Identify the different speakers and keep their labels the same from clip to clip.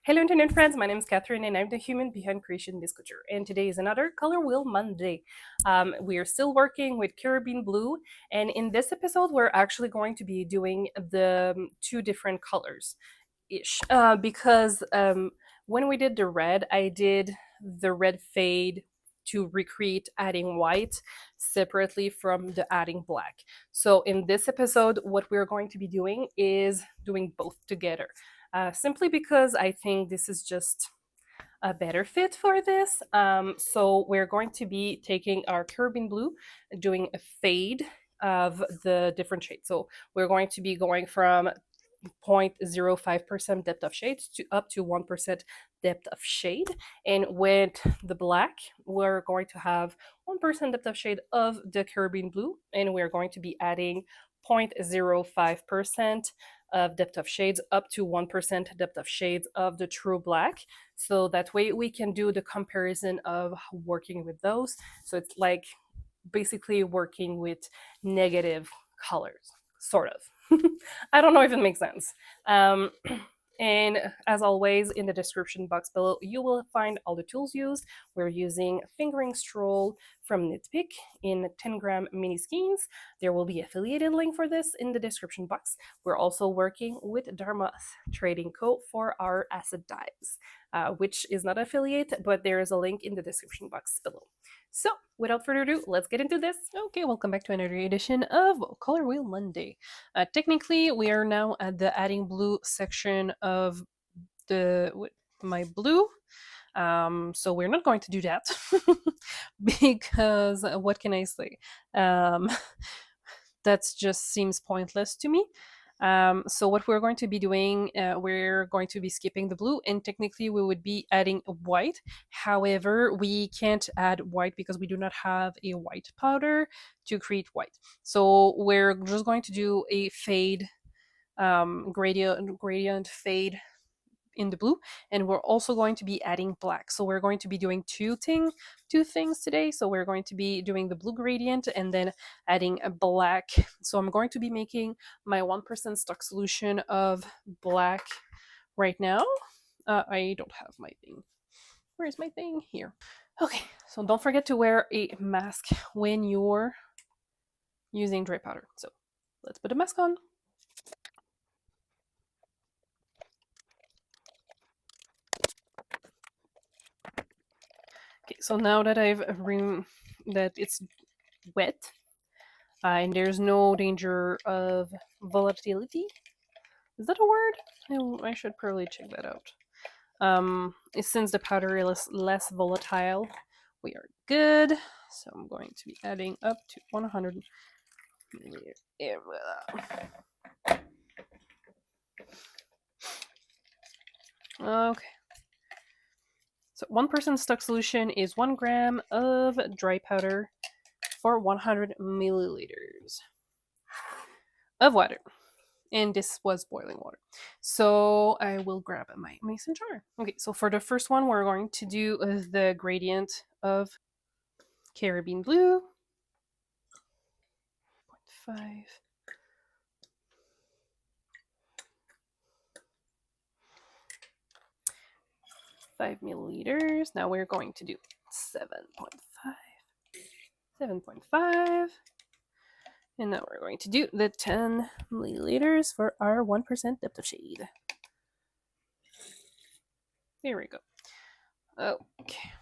Speaker 1: Hello internet friends, my name is Catherine and I'm the human behind Creation This Couture. And today is another Color Wheel Monday. We are still working with Carribean Blue, and in this episode we're actually going to be doing the two different colors ish. Because when we did the red, I did the red fade to recreate adding white separately from the adding black. So in this episode, what we're going to be doing is doing both together. Simply because I think this is just a better fit for this. So we're going to be taking our Caribbean Blue, doing a fade of the different shades. So we're going to be going from 0.05% depth of shade to up to 1% depth of shade. And with the black, we're going to have 1% depth of shade of the Caribbean Blue, and we're going to be adding 0.05% of depth of shades up to 1% depth of shades of the true black. So that way we can do the comparison of working with those. So it's like basically working with negative colors, sort of. I don't know if it makes sense. Um, and as always, in the description box below, you will find all the tools used. We're using fingering stroll from Knitpick in 10-gram mini skeins. There will be affiliated link for this in the description box. We're also working with Dharma Trading Co. for our acid dyes, which is not affiliate, but there is a link in the description box below. So, without further ado, let's get into this. Okay, welcome back to another edition of Color Wheel Monday. Technically, we are now at the adding blue section of my blue. So we're not going to do that because what can I say? That just seems pointless to me. So what we're going to be doing, we're going to be skipping the blue, and technically we would be adding white. However, we can't add white because we do not have a white powder to create white. So we're just going to do a fade, gradient fade in the blue, and we're also going to be adding black. So we're going to be doing two things today. So we're going to be doing the blue gradient and then adding a black. So I'm going to be making my 1% stock solution of black right now. I don't have my thing. Where is my thing? Here. Okay, so don't forget to wear a mask when you're using dry powder. So let's put a mask on. Okay, so now that that it's wet, and there's no danger of volatility. Is that a word? I should probably check that out. Since the powder is less volatile, we are good. So I'm going to be adding up to 100 milliliters. Okay. So 1% stock solution is 1 gram of dry powder for 100 milliliters of water. And this was boiling water. So I will grab my mason jar. Okay, so for the first one, we're going to do the gradient of Caribbean Blue. 0.5. Five milliliters. Now we're going to do 7.5. 7.5. And now we're going to do the 10 milliliters for our 1% depth of shade. Here we go. Okay.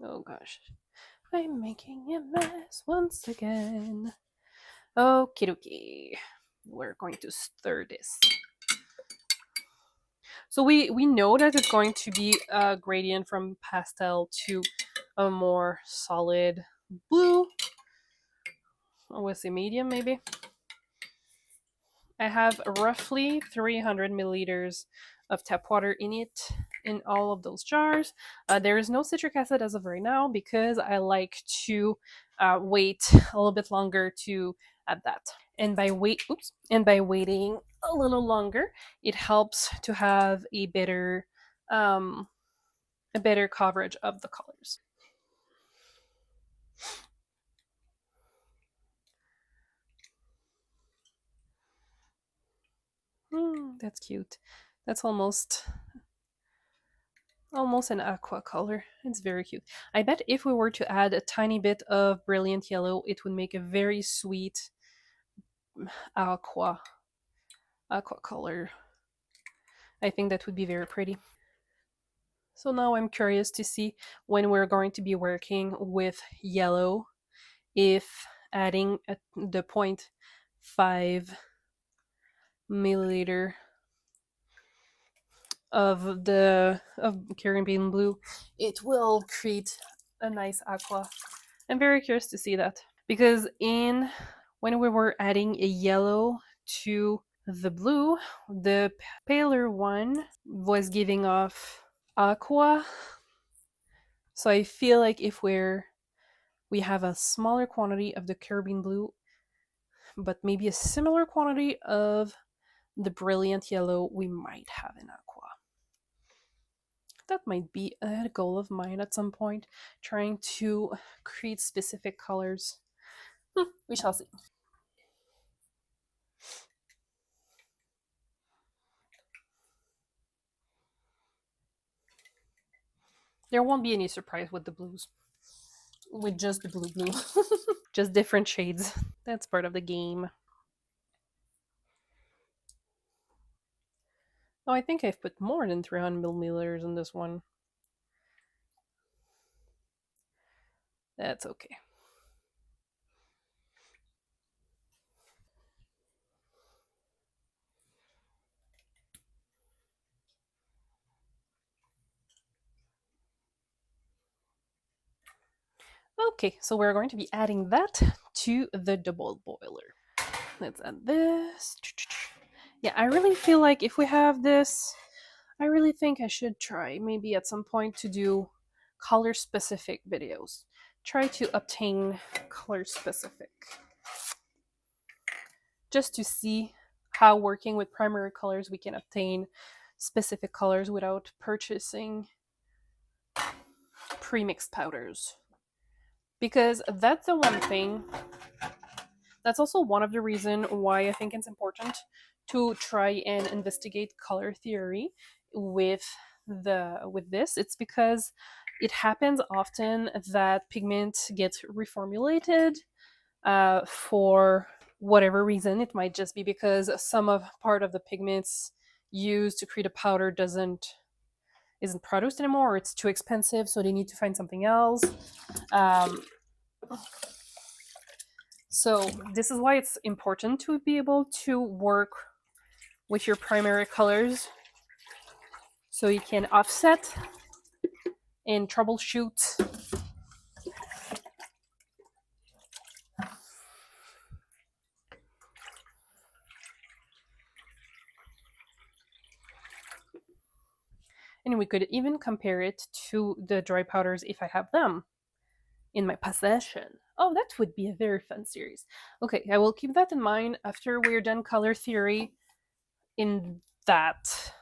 Speaker 1: Oh gosh. I'm making a mess once again. Okie dokie. We're going to stir this. So we know that it's going to be a gradient from pastel to a more solid blue. I would say medium, maybe. I have roughly 300 milliliters of tap water in it, in all of those jars. There is no citric acid as of right now because I like to wait a little bit longer to add that. And by waiting a little longer, it helps to have a better coverage of the colors. That's cute. That's almost an aqua color. It's very cute. I bet if we were to add a tiny bit of brilliant yellow, it would make a very sweet aqua aqua color. I think that would be very pretty. So now I'm curious to see when we're going to be working with yellow if adding the point 5 milliliter of Caribbean Blue, it will create a nice aqua. I'm very curious to see that because in when we were adding a yellow to the blue, the paler one was giving off aqua. So I feel like if we have a smaller quantity of the Caribbean Blue, but maybe a similar quantity of the brilliant yellow, we might have an aqua. That might be a goal of mine at some point, trying to create specific colors. We shall see. There won't be any surprise with the blues. With just the blue. Just different shades. That's part of the game. Oh, I think I've put more than 300 milliliters in this one. That's okay. Okay, so we're going to be adding that to the double boiler. Let's add this. Yeah, I really feel like if we have this, I really think I should try maybe at some point to do color specific videos. Try to obtain color specific. Just to see how working with primary colors we can obtain specific colors without purchasing pre-mixed powders. Because that's the one thing, that's also one of the reasons why I think it's important to try and investigate color theory with this. It's because it happens often that pigment gets reformulated for whatever reason. It might just be because some of part of the pigments used to create a powder isn't produced anymore, or it's too expensive, so they need to find something else. Um, so this is why it's important to be able to work with your primary colors so you can offset and troubleshoot. And we could even compare it to the dry powders if I have them in my possession. Oh, that would be a very fun series. Okay, I will keep that in mind after we're done color theory in that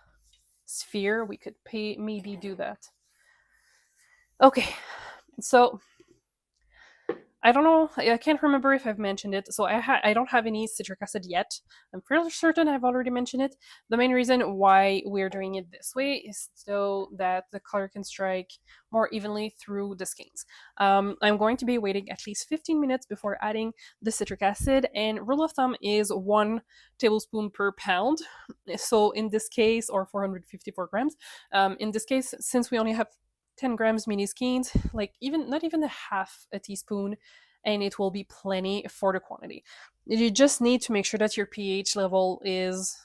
Speaker 1: sphere. We could maybe do that. Okay, so I don't know. I can't remember if I've mentioned it. So I don't have any citric acid yet. I'm fairly certain I've already mentioned it. The main reason why we're doing it this way is so that the color can strike more evenly through the skeins. I'm going to be waiting at least 15 minutes before adding the citric acid, and rule of thumb is 1 tablespoon per pound. So in this case, or 454 grams. In this case, since we only have 10 grams mini skeins, like even not even a half a teaspoon, and it will be plenty for the quantity. You just need to make sure that your pH level is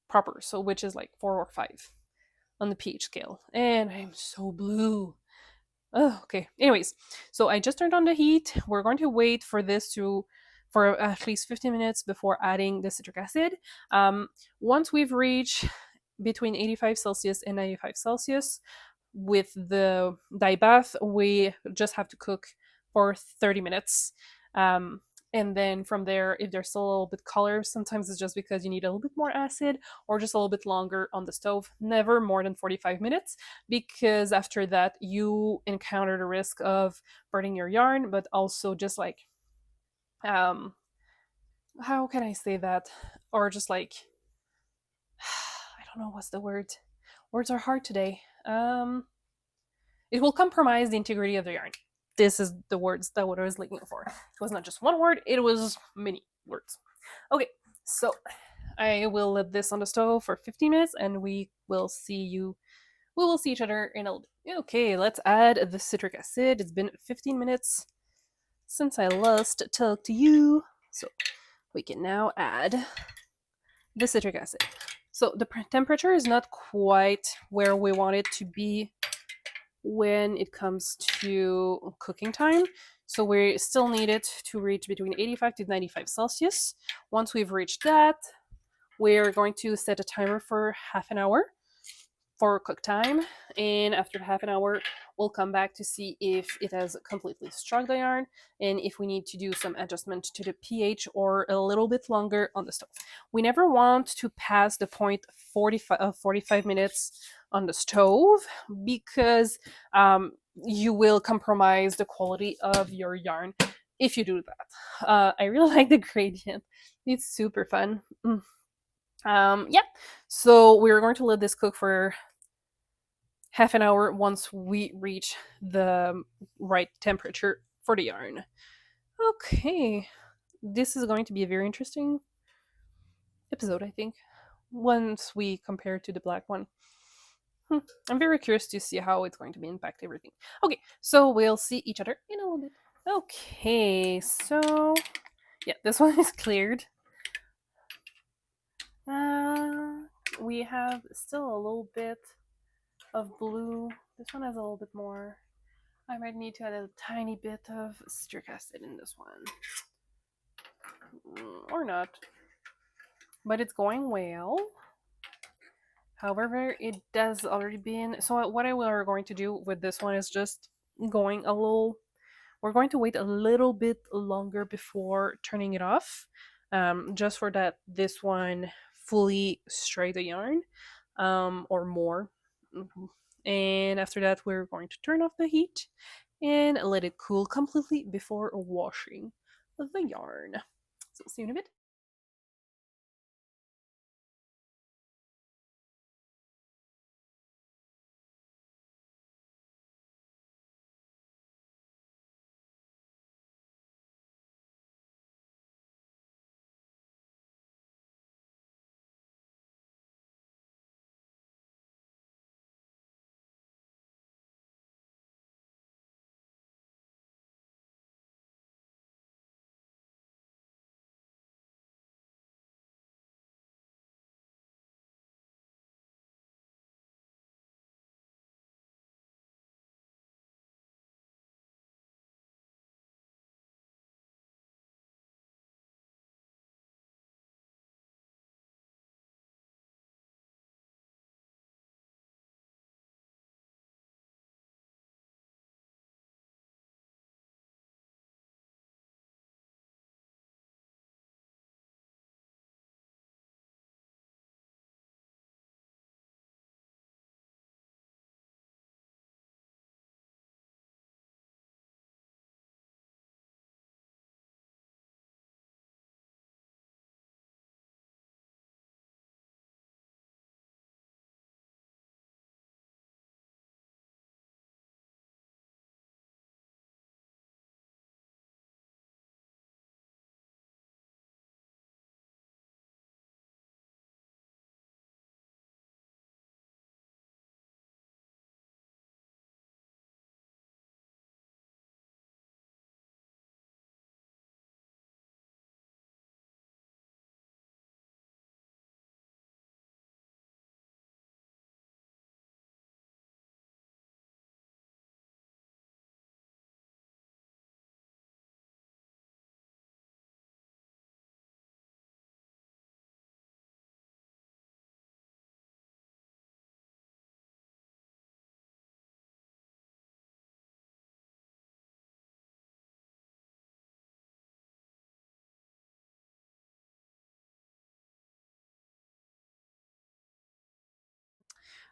Speaker 1: proper, so which is like 4 or 5 on the pH scale. And I'm so blue. Oh, okay. Anyways, so I just turned on the heat. We're going to wait for this for at least 15 minutes before adding the citric acid. Once we've reached between 85 Celsius and 95 Celsius, with the dye bath, we just have to cook for 30 minutes. And then from there, if there's still a little bit color, sometimes it's just because you need a little bit more acid or just a little bit longer on the stove. Never more than 45 minutes, because after that, you encounter the risk of burning your yarn, but also just like, how can I say that? Or just like don't know what's the word. Words are hard today. It will compromise the integrity of the yarn. This is the words that what I was looking for. It was not just one word, it was many words. Okay, so I will let this on the stove for 15 minutes and we will see each other in a little bit. Okay, let's add the citric acid. It's been 15 minutes since I last talked to you. So we can now add the citric acid. So the temperature is not quite where we want it to be when it comes to cooking time. So we still need it to reach between 85 to 95 Celsius. Once we've reached that, we're going to set a timer for half an hour for cook time, and after half an hour we'll come back to see if it has completely struck the yarn and if we need to do some adjustment to the pH or a little bit longer on the stove. We never want to pass the point 45 minutes on the stove because you will compromise the quality of your yarn if you do that. I really like the gradient. It's super fun. Yeah, so we're going to let this cook for half an hour once we reach the right temperature for the yarn. Okay, this is going to be a very interesting episode, I think, once we compare to the black one. I'm very curious to see how it's going to be impact everything. Okay, so we'll see each other in a little bit. Okay, so yeah, this one is cleared. We have still a little bit of blue. This one has a little bit more. I might need to add a tiny bit of citric acid in this one. Or not. But it's going well. However, it does already been... So what we're going to do with this one is just going a little... We're going to wait a little bit longer before turning it off. Just for that this one fully stray the yarn. Or more. And after that, we're going to turn off the heat and let it cool completely before washing the yarn. So see you in a bit.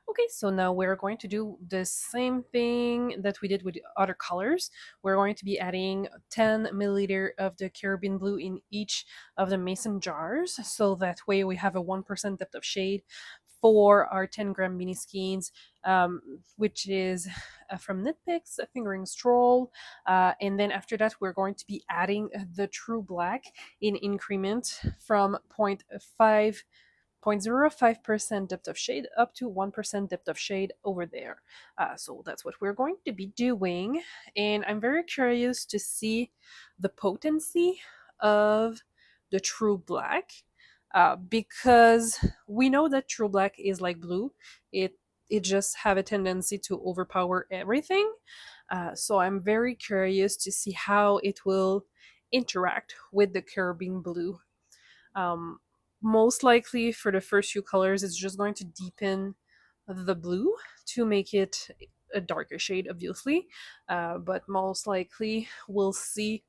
Speaker 1: Okay, so now we're going to do the same thing that we did with other colors. We're going to be adding 10 milliliter of the Caribbean Blue in each of the mason jars, so that way we have a 1% depth of shade for our 10-gram mini skeins, which is from Knitpicks, a fingering stroll. And then after that, we're going to be adding the True Black in increment from 0.05% depth of shade up to 1% depth of shade over there. So that's what we're going to be doing. And I'm very curious to see the potency of the True Black, because we know that True Black is like blue. It just have a tendency to overpower everything. So I'm very curious to see how it will interact with the Caribbean Blue. Um, Most likely for the first few colors, it's just going to deepen the blue to make it a darker shade, obviously. But most likely we'll see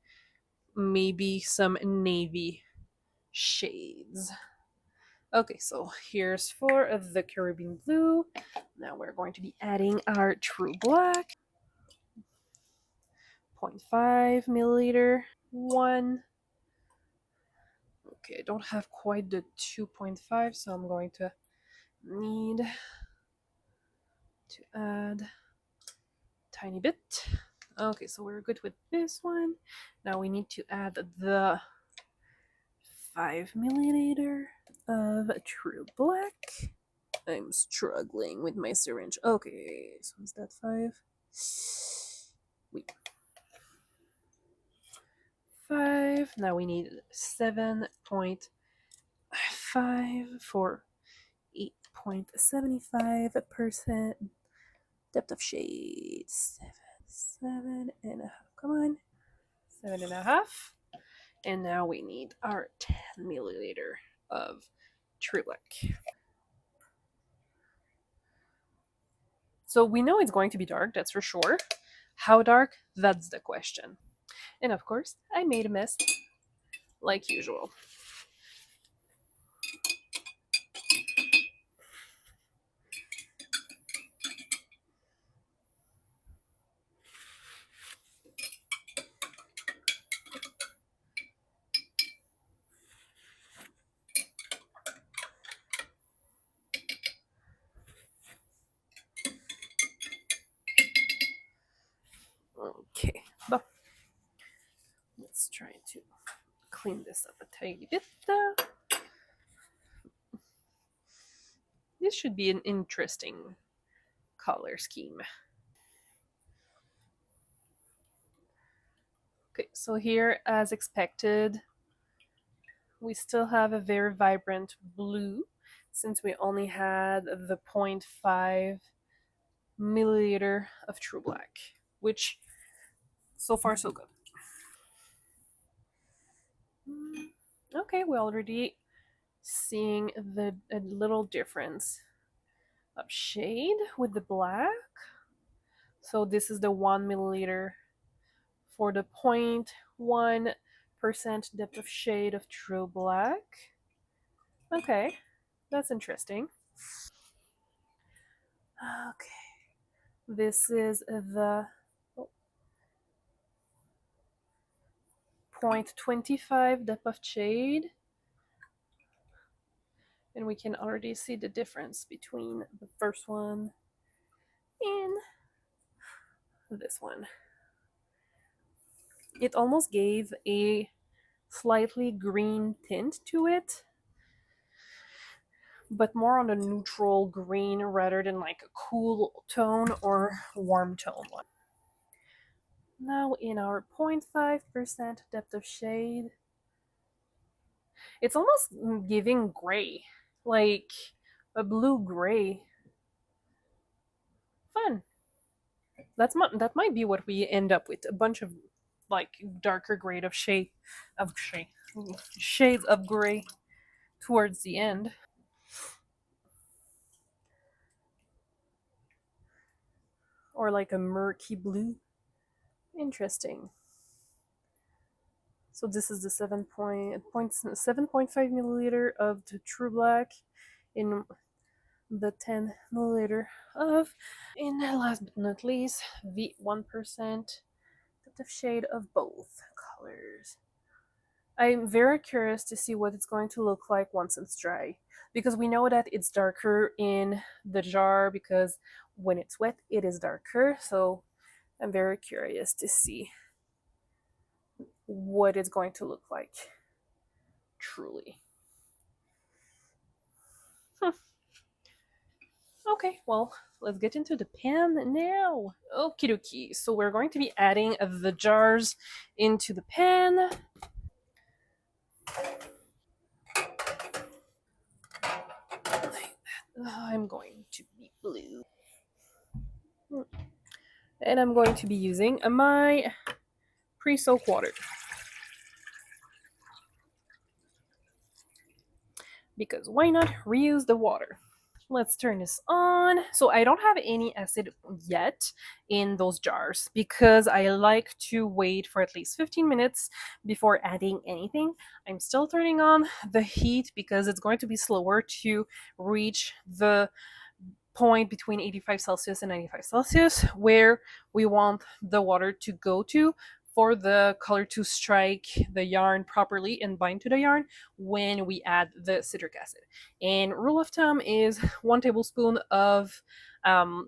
Speaker 1: maybe some navy shades. Okay, so here's for the Caribbean Blue. Now we're going to be adding our True Black. 0.5 milliliter, 1. Okay, I don't have quite the 2.5, so I'm going to need to add a tiny bit. Okay, so we're good with this one. Now we need to add the 5 milliliter of True Black. I'm struggling with my syringe. Okay, so is that 5? Wait. 5. Now we need 7.5 for 8.75% depth of shade. 7.5. Come on. 7.5. And now we need our 10 milliliter of True Black. So we know it's going to be dark, that's for sure. How dark? That's the question. And of course, I made a mess, like usual. Okay, but let's try to clean this up a tiny bit. This should be an interesting color scheme. Okay, so here, as expected, we still have a very vibrant blue since we only had the 0.5 milliliter of True Black, which so far so good. Okay, we're already seeing a little difference of shade with the black. So this is the 1 milliliter for the 0.1% depth of shade of True Black. Okay, that's interesting. Okay, this is the 0.25 depth of shade, and we can already see the difference between the first one and this one. It almost gave a slightly green tint to it, but more on a neutral green rather than like a cool tone or warm tone one. Now in our 0.5% depth of shade, it's almost giving gray, like a blue gray. Fun. That might be what we end up with, a bunch of like darker grade of shades of gray towards the end. Or like a murky blue. Interesting. So this is the 7.5 milliliter of the True Black in the 10 milliliter of, and last but not least, the 1% depth of shade of both colors. I'm very curious to see what it's going to look like once it's dry. Because we know that it's darker in the jar because when it's wet, it is darker. So I'm very curious to see what it's going to look like truly. Hmm. Okay, well, let's get into the pan now. Okie dokie. So we're going to be adding the jars into the pan. I'm going to be blue. And I'm going to be using my pre-soaked water. Because why not reuse the water? Let's turn this on. So I don't have any acid yet in those jars because I like to wait for at least 15 minutes before adding anything. I'm still turning on the heat because it's going to be slower to reach the point between 85 Celsius and 95 Celsius where we want the water to go to for the color to strike the yarn properly and bind to the yarn when we add the citric acid. And rule of thumb is 1 tablespoon of um,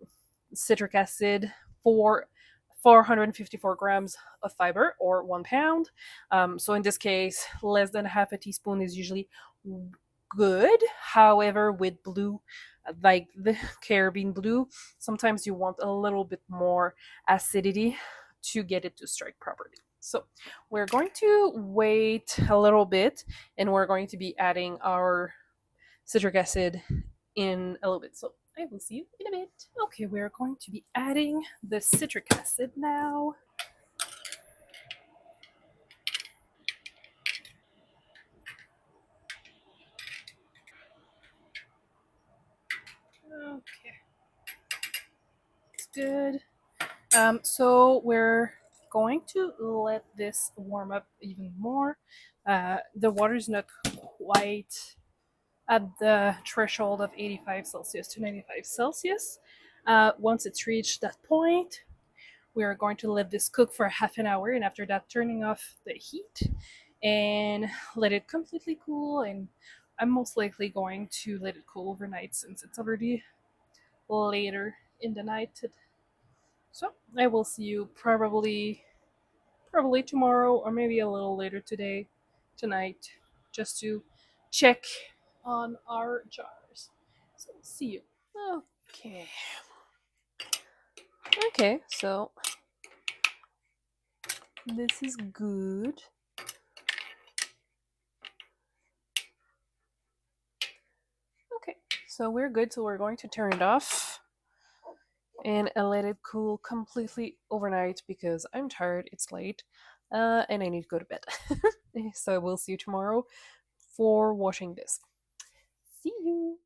Speaker 1: citric acid for 454 grams of fiber or 1 pound. So in this case, less than half a teaspoon is usually good. However, with blue, like the Caribbean Blue, sometimes you want a little bit more acidity to get it to strike properly. So we're going to wait a little bit and we're going to be adding our citric acid in a little bit. So I will see you in a bit. Okay, we're going to be adding the citric acid now. Okay, it's good. So we're going to let this warm up even more. The water is not quite at the threshold of 85 Celsius to 95 Celsius. Once it's reached that point, we are going to let this cook for half an hour, and after that, turning off the heat and let it completely cool. And I'm most likely going to let it cool overnight since it's already later in the night. So I will see you probably tomorrow or maybe a little later tonight, just to check on our jars. So see you. Okay. Okay, so this is good. Okay, so we're good. So we're going to turn it off and let it cool completely overnight because I'm tired. It's late, and I need to go to bed. So we'll see you tomorrow for washing this. See you.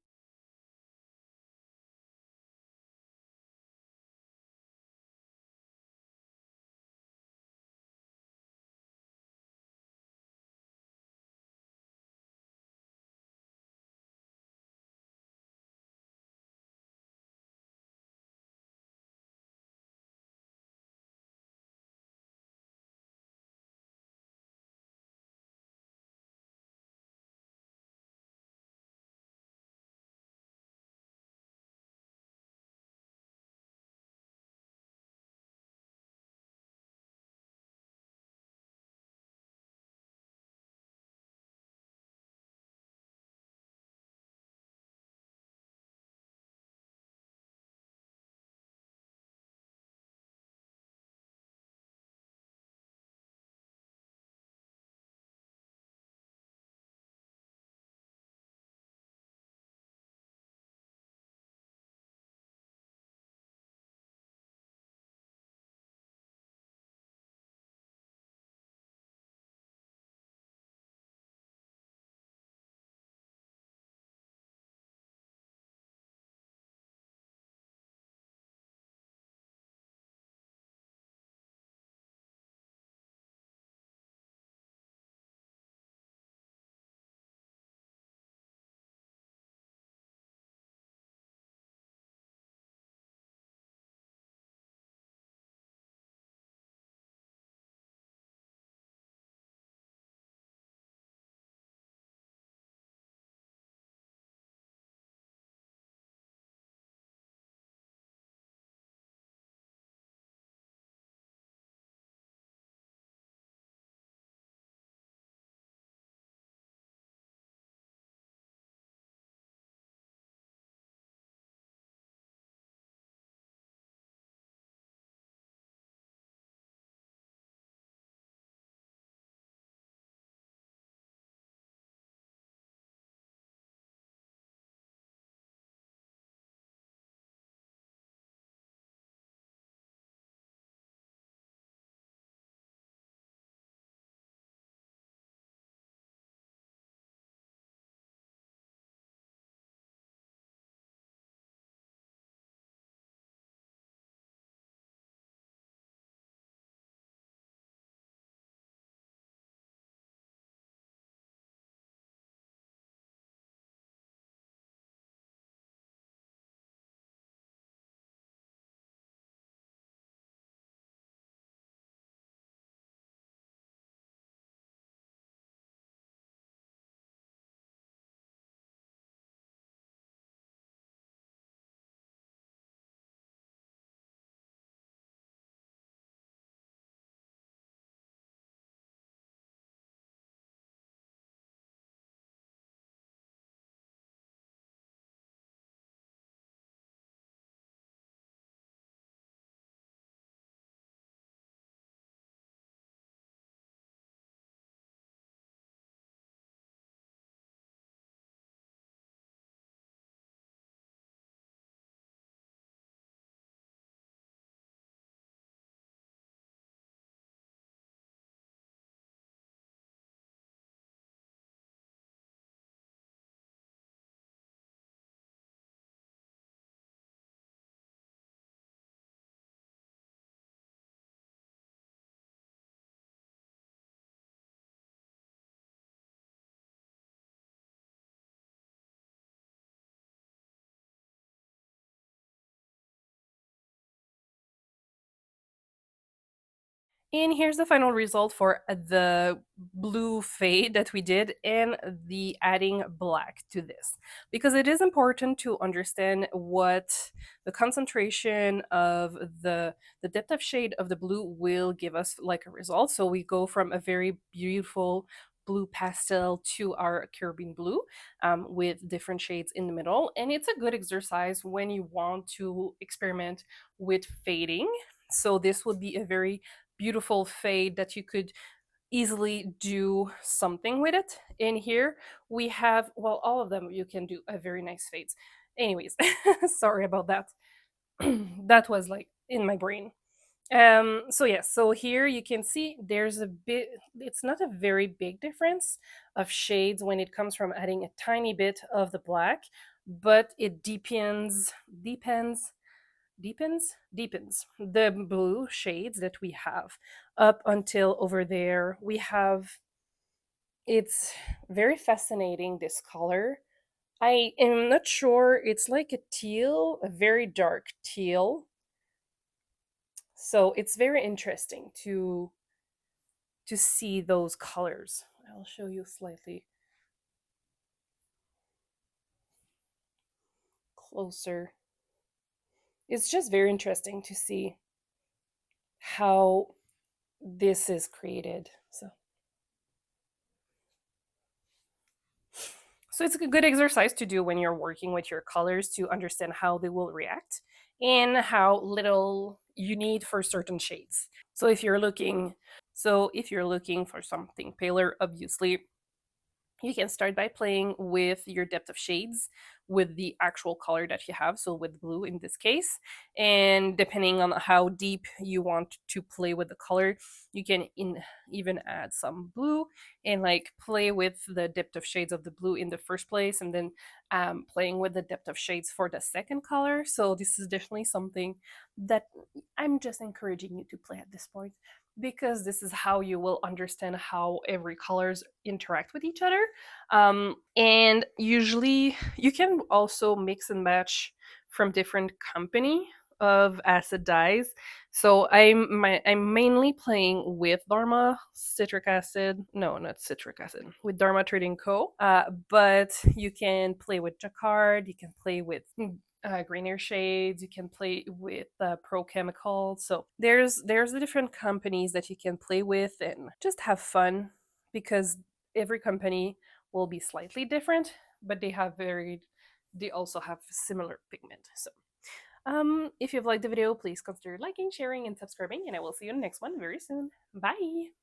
Speaker 1: And here's the final result for the blue fade that we did and the adding black to this. Because it is important to understand what the concentration of the depth of shade of the blue will give us like a result. So we go from a very beautiful blue pastel to our Caribbean blue with different shades in the middle. And it's a good exercise when you want to experiment with fading. So this would be a very beautiful fade that you could easily do something with it. In here, we have, well, all of them you can do a very nice fades. Anyways, sorry about that. That was like in my brain. So yeah, so here you can see there's a bit, it's not a very big difference of shades when it comes from adding a tiny bit of the black, but it deepens the blue shades that we have. Up until over there we have, it's very fascinating, this color. I am not sure, it's like a teal, a very dark teal. So it's very interesting to see those colors. I'll show you slightly closer. It's just very interesting to see how this is created. So it's a good exercise to do when you're working with your colors to understand how they will react and how little you need for certain shades. So if you're looking for something paler, obviously you can start by playing with your depth of shades with the actual color that you have, so with blue in this case. And depending on how deep you want to play with the color, you can even add some blue and like play with the depth of shades of the blue in the first place, and then playing with the depth of shades for the second color. So this is definitely something that I'm just encouraging you to play at this point, because this is how you will understand how every colors interact with each other. And usually you can also mix and match from different company of acid dyes. So I'm mainly playing with Dharma citric acid. No, not citric acid. With Dharma Trading Co. But you can play with Jacquard. You can play with greener shades. You can play with Pro Chemical. So there's the different companies that you can play with and just have fun, because every company will be slightly different, but they also have similar pigment. So if you've liked the video, please consider liking, sharing, and subscribing, and I will see you in the next one very soon. Bye!